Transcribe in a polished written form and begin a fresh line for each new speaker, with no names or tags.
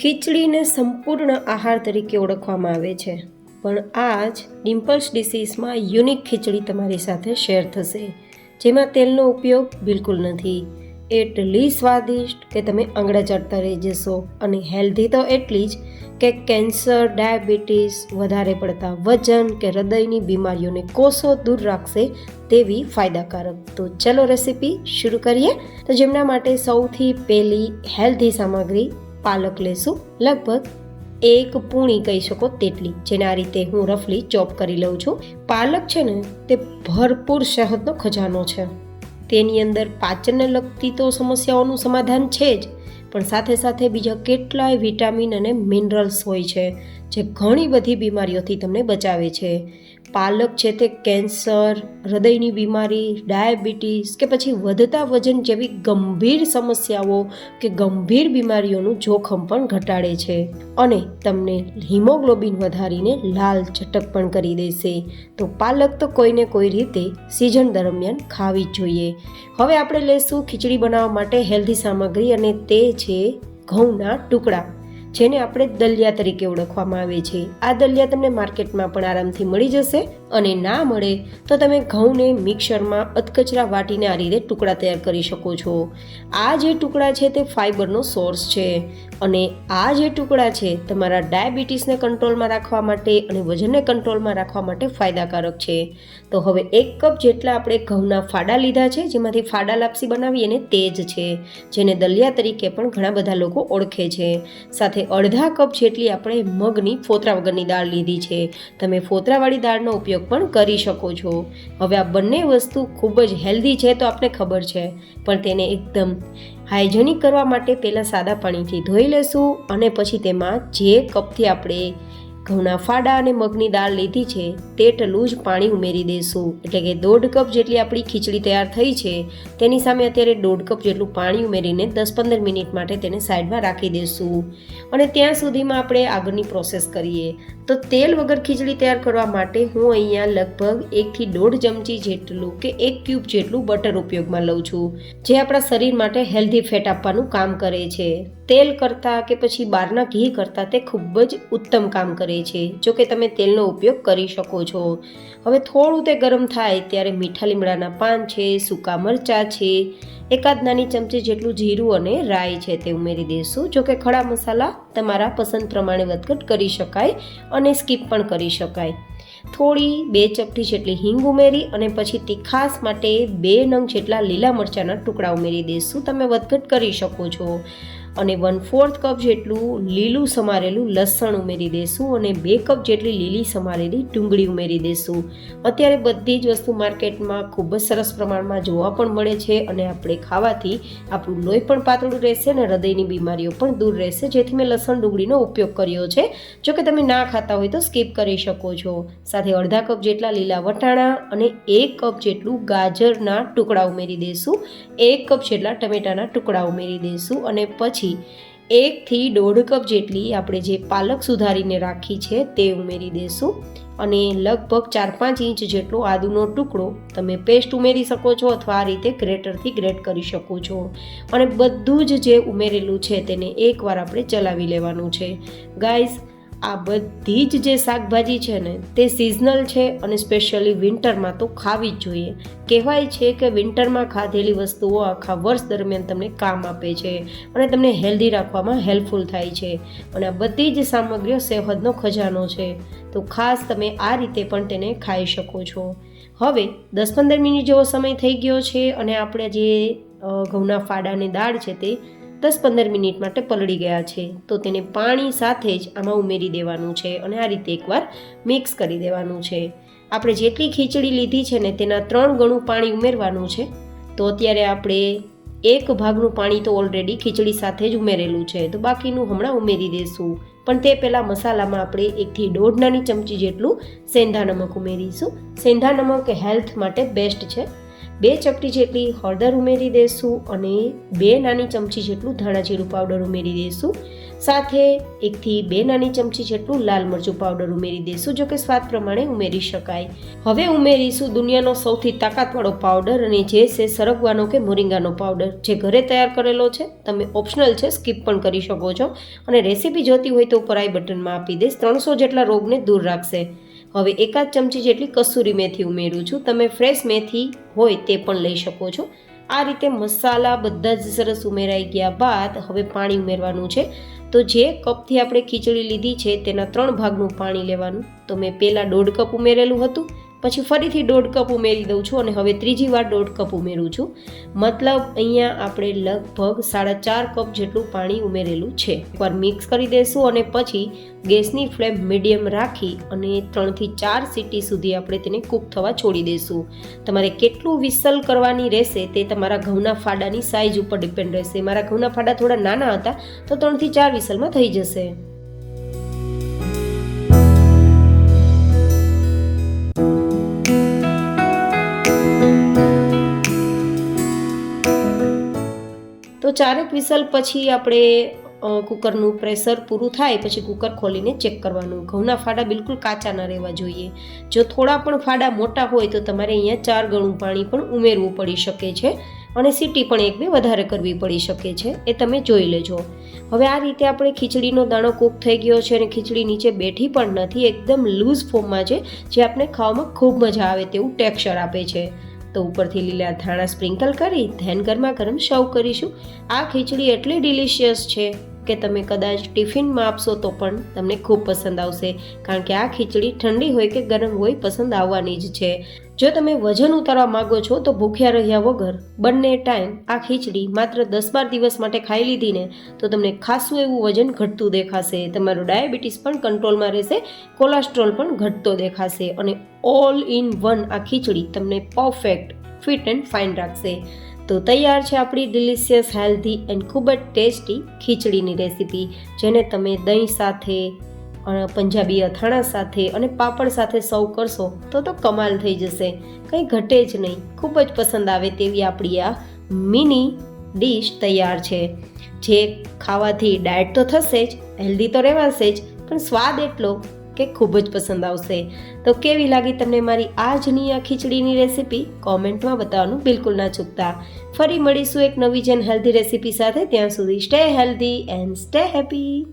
ખીચડીને સંપૂર્ણ આહાર તરીકે ઓળખવામાં આવે છે, પણ આ જ ડિમ્પલ્સ ડિસીઝમાં યુનિક ખીચડી તમારી સાથે શેર થશે, જેમાં તેલનો ઉપયોગ બિલકુલ નથી. એટલી સ્વાદિષ્ટ કે તમે આંગળા ચાટતા રહી જશો, અને હેલ્ધી તો એટલી જ કે કેન્સર, ડાયાબિટીસ, વધારે પડતા વજન કે હૃદયની બીમારીઓને કોસો દૂર રાખશે તેવી ફાયદાકારક. તો ચલો રેસીપી શરૂ કરીએ. તો જેમના માટે સૌથી પહેલી હેલ્ધી સામગ્રી પાલક લેશું, લગભગ 1 પૂણી કહી શકો તેટલી, જેને આ રીતે હું રફલી ચોપ કરી લઉં છું. પાલક છે ને તે ભરપૂર સેહતનો ખજાનો છે. તેની અંદર પાચનને લગતી તો સમસ્યાઓનું સમાધાન છે જ, પણ સાથે સાથે બીજા કેટલાય વિટામિન અને મિનરલ્સ હોય છે, જે ઘણી બધી બીમારીઓથી તમને બચાવે છે. પાલક છે તે કેન્સર, હૃદયની બીમારી, ડાયાબિટીસ કે પછી વધતા વજન જેવી ગંભીર સમસ્યાઓ કે ગંભીર બીમારીઓનું જોખમ પણ ઘટાડે છે, અને તમને હિમોગ્લોબિન વધારીને લાલ ચટક પણ કરી દેશે. તો પાલક તો કોઈને કોઈ રીતે સિઝન દરમિયાન ખાવી જ જોઈએ. હવે આપણે લઈશું ખીચડી બનાવવા માટે હેલ્ધી સામગ્રી, અને તે છે ઘઉંના ટુકડા, જેને આપણે દલિયા તરીકે ઓળખવામાં આવે છે. આ દલિયા તમને માર્કેટમાં પણ આરામથી મળી જશે, અને ના મળે તો તમે ઘઉંને મિક્સરમાં અધકચરા વાટીને આ રીતે ટુકડા તૈયાર કરી શકો છો. આ જે ટુકડા છે તે ફાઈબરનો સોર્સ છે, અને આ જે ટુકડા છે તમારા ડાયાબિટીસને કંટ્રોલમાં રાખવા માટે અને વજનને કંટ્રોલમાં રાખવા માટે ફાયદાકારક છે. તો હવે 1 કપ જેટલા આપણે ઘઉંના ફાડા લીધા છે, જેમાંથી ફાડા લાપસી બનાવી અને તે જ છે, જેને દલિયા તરીકે પણ ઘણા બધા લોકો ઓળખે છે. સાથે અડધા કપ જેટલી આપણે મગની ફોતરા વગરની દાળ લીધી છે. તમે ફોતરાવાળી દાળનો ઉપયોગ પણ કરી શકો છો. હવે આ બંને વસ્તુ ખૂબ જ હેલ્ધી છે તો આપણે ખબર છે, પણ તેને એકદમ હાઇજેનિક કરવા માટે પહેલાં સાદા પાણીથી ધોઈ લેશું, અને પછી તેમાં જે કપથી આપણે ઘઉંના ફાડા અને મગની દાળ લીધી છે તેટલું જ પાણી ઉમેરી દઈશું. એટલે કે 1.5 કપ જેટલી આપણી ખીચડી તૈયાર થઈ છે તેની સામે અત્યારે 1.5 કપ જેટલું પાણી ઉમેરીને 10-15 મિનિટ માટે તેને સાઈડમાં રાખી દઈશું. અને ત્યાં સુધીમાં આપણે આગળની પ્રોસેસ કરીએ. તો તેલ વગર ખીચડી તૈયાર કરવા માટે હું અહીંયા લગભગ 1 થી 1.5 ચમચી જેટલું કે 1 ક્યુબ જેટલું બટર ઉપયોગમાં લઉં છું, જે આપણા શરીર માટે હેલ્ધી ફેટ આપવાનું કામ કરે છે. તેલ કરતાં કે પછી બહારના ઘી કરતાં તે ખૂબ જ ઉત્તમ કામ કરે છે. જો કે તમે તેલનો ઉપયોગ કરી શકો છો. હવે થોડું તે ગરમ થાય ત્યારે મીઠા લીમડાના પાન છે, સૂકા મરચાં છે, એકાદ નાની ચમચી જેટલું જીરું અને રાઈ છે તે ઉમેરી દઈશું. જો કે ખડા મસાલા તમારા પસંદ પ્રમાણે વધઘટ કરી શકાય અને સ્કીપ પણ કરી શકાય. થોડી 2 ચપટી જેટલી હિંગ ઉમેરી અને પછી તીખાસ માટે 2 નંગ જેટલા લીલા મરચાંના ટુકડા ઉમેરી દઈશું. તમે વધઘટ કરી શકો છો. અને 1/4 કપ જેટલું લીલું સમારેલું લસણ ઉમેરી દઈશું, અને 2 કપ જેટલી લીલી સમારેલી ડુંગળી ઉમેરી દઈશું. અત્યારે બધી જ વસ્તુ માર્કેટમાં ખૂબ જ સરસ પ્રમાણમાં જોવા પણ મળે છે, અને આપણે ખાવાથી આપણું લોહી પણ પાતળું રહેશે અને હૃદયની બીમારીઓ પણ દૂર રહેશે, જેથી મેં લસણ ડુંગળીનો ઉપયોગ કર્યો છે. જો કે તમે ના ખાતા હોય તો સ્કીપ કરી શકો છો. સાથે અડધા કપ જેટલા લીલા વટાણા અને 1 કપ જેટલું ગાજરના ટુકડા ઉમેરી દઈશું. 1 કપ જેટલા ટમેટાના ટુકડા ઉમેરી દઈશું, અને પછી 1 થી 1.5 કપ જેટલી આપણે જે પાલક સુધારીને રાખી છે તે ઉમેરી દઈશું. અને લગભગ 4-5 ઇંચ જેટલો આદુનો ટુકડો તમે પેસ્ટ ઉમેરી શકો છો, અથવા આ રીતે ગ્રેટરથી ગ્રેટ કરી શકો છો. અને બધું જ જે ઉમેરેલું છે તેને એકવાર આપણે ચલાવી લેવાનું છે. ગાઈઝ, આ બધી જ જે શાકભાજી છે ને તે સિઝનલ છે, અને સ્પેશિયલી વિન્ટરમાં તો ખાવી જ જોઈએ. કહેવાય છે કે વિન્ટરમાં ખાધેલી વસ્તુઓ આખા વર્ષ દરમિયાન તમને કામ આપે છે અને તમને હેલ્ધી રાખવામાં હેલ્પફુલ થાય છે. અને આ બધી જ સામગ્રીઓ સેહતનો ખજાનો છે, તો ખાસ તમે આ રીતે પણ તેને ખાઈ શકો છો. હવે 10-15 મિનિટ જેવો સમય થઈ ગયો છે, અને આપણે જે ઘઉંના ફાડાની દાળ છે તે 10-15 મિનિટ માટે પલળી ગયા છે. તો તેને પાણી સાથે જ આમાં ઉમેરી દેવાનું છે, અને આ રીતે એકવાર મિક્સ કરી દેવાનું છે. આપણે જેટલી ખીચડી લીધી છે ને તેના 3 ગણું પાણી ઉમેરવાનું છે. તો અત્યારે આપણે 1 ભાગનું પાણી તો ઓલરેડી ખીચડી સાથે જ ઉમેરેલું છે, તો બાકીનું હમણાં ઉમેરી દઈશું. પણ તે પહેલાં મસાલામાં આપણે 1 થી 1.5 નાની ચમચી જેટલું સેંધા નમક ઉમેરીશું. સેંધા નમક હેલ્થ માટે બેસ્ટ છે. 2 ચપટી જેટલી હળદર ઉમેરી દઈશું, અને 2 નાની ચમચી જેટલું ધાણા જીરું પાવડર ઉમેરી દઈશું. સાથે 1 થી 2 નાની ચમચી જેટલું લાલ મરચું પાવડર ઉમેરી દઈશું, જો કે સ્વાદ પ્રમાણે ઉમેરી શકાય. હવે ઉમેરીશું દુનિયાનો સૌથી તાકાતવાળો પાવડર અને જે છે સરગવાનો કે મોરિંગાનો પાવડર, જે ઘરે તૈયાર કરેલો છે. તમે ઓપ્શનલ છે, સ્કીપ પણ કરી શકો છો. અને રેસીપી જોતી હોય તો ઉપર આઈ બટનમાં આપી દઈશ. 300 જેટલા રોગને દૂર રાખશે. હવે 1 ચમચી જેટલી કસૂરી મેથી ઉમેરું છું. તમે ફ્રેશ મેથી હોય તે પણ લઈ શકો છો. આ રીતે મસાલા બધા જ સરસ ઉમેરાઈ ગયા બાદ હવે પાણી ઉમેરવાનું છે. તો જે કપથી આપણે ખીચડી લીધી છે તેના 3 ભાગનું પાણી લેવાનું. તો મેં પહેલાં 1.5 કપ ઉમેરેલું હતું, પછી ફરીથી 1.5 કપ ઉમેરી દઉં છું અને હવે ત્રીજી વાર 1.5 કપ ઉમેરું છું. મતલબ અહીંયા આપણે લગભગ 4.5 કપ જેટલું પાણી ઉમેરેલું છે. એકવાર મિક્સ કરી દઈશું અને પછી ગેસની ફ્લેમ મીડિયમ રાખી અને 3 થી 4 સીટી સુધી આપણે તેને કૂક થવા છોડી દઈશું. તમારે કેટલું વિસલ કરવાની રહેશે તે તમારા ઘઉંના ફાડાની સાઇઝ ઉપર ડિપેન્ડ રહેશે. મારા ઘઉંના ફાડા થોડા નાના હતા તો 3 થી 4 વિસલમાં થઈ જશે. તો 4 વિસલ પછી આપણે કુકરનું પ્રેશર પૂરું થાય પછી કુકર ખોલીને ચેક કરવાનું. ઘઉંના ફાડા બિલકુલ કાચા ન રહેવા જોઈએ. જો થોડા પણ ફાડા મોટા હોય તો તમારે અહીંયા 4 ગણું પાણી પણ ઉમેરવું પડી શકે છે અને સીટી પણ 1-2 વધારે કરવી પડી શકે છે, એ તમે જોઈ લેજો. હવે આ રીતે આપણે ખીચડીનો દાણો કૂક થઈ ગયો છે અને ખીચડી નીચે બેઠી પણ નથી, એકદમ લૂઝ ફોર્મમાં છે, જે આપણે ખાવામાં ખૂબ મજા આવે તેવું ટેક્સચર આપે છે. તો ઉપરથી લીલા ધાણા સ્પ્રિંકલ કરી ધેન ગરમા ગરમ સર્વ કરીશું. આ ખીચડી એટલી ડિલિશિયસ છે કે તમે કદાચ ટિફિનમાં આપશો તો પણ તમને ખૂબ પસંદ આવશે, કારણ કે આ ખીચડી ઠંડી હોય કે ગરમ હોય પસંદ આવવાની જ છે. જો તમે વજન ઉતારવા માંગો છો તો ભૂખ્યા રહ્યા વગર બંને ટાઈમ આ ખીચડી માત્ર 10-12 દિવસ માટે ખાઈ લીધી ને તો તમને ખાસું એવું વજન ઘટતું દેખાશે. તમારું ડાયાબિટીસ પણ કંટ્રોલમાં રહેશે, કોલેસ્ટ્રોલ પણ ઘટતો દેખાશે અને ઓલ ઇન વન આ ખીચડી તમને પરફેક્ટ ફિટ એન્ડ ફાઇન રાખશે. તો તૈયાર છે આપણી ડિલિશિયસ, હેલ્ધી એન્ડ ખૂબ જ ટેસ્ટી ખીચડીની રેસીપી, જેને તમે દહીં સાથે, પંજાબી અથાણા સાથે અને પાપડ સાથે સર્વ કરશો તો કમાલ થઈ જશે. કંઈ ઘટે જ નહીં, ખૂબ જ પસંદ આવે તેવી આપણી આ મિની ડીશ તૈયાર છે, જે ખાવાથી ડાયટ તો થશે જ, હેલ્ધી તો રહેવાશે જ, પણ સ્વાદ એટલો કે ખૂબ જ પસંદ આવશે. તો કેવી લાગી તમને મારી આજની આ ખીચડીની રેસીપી? કોમેન્ટમાં બતાવવાનું બિલકુલ ના ચૂકતા. ફરી મળીશું એક નવી જેન હેલ્ધી રેસીપી સાથે. ત્યાં સુધી stay healthy and stay happy.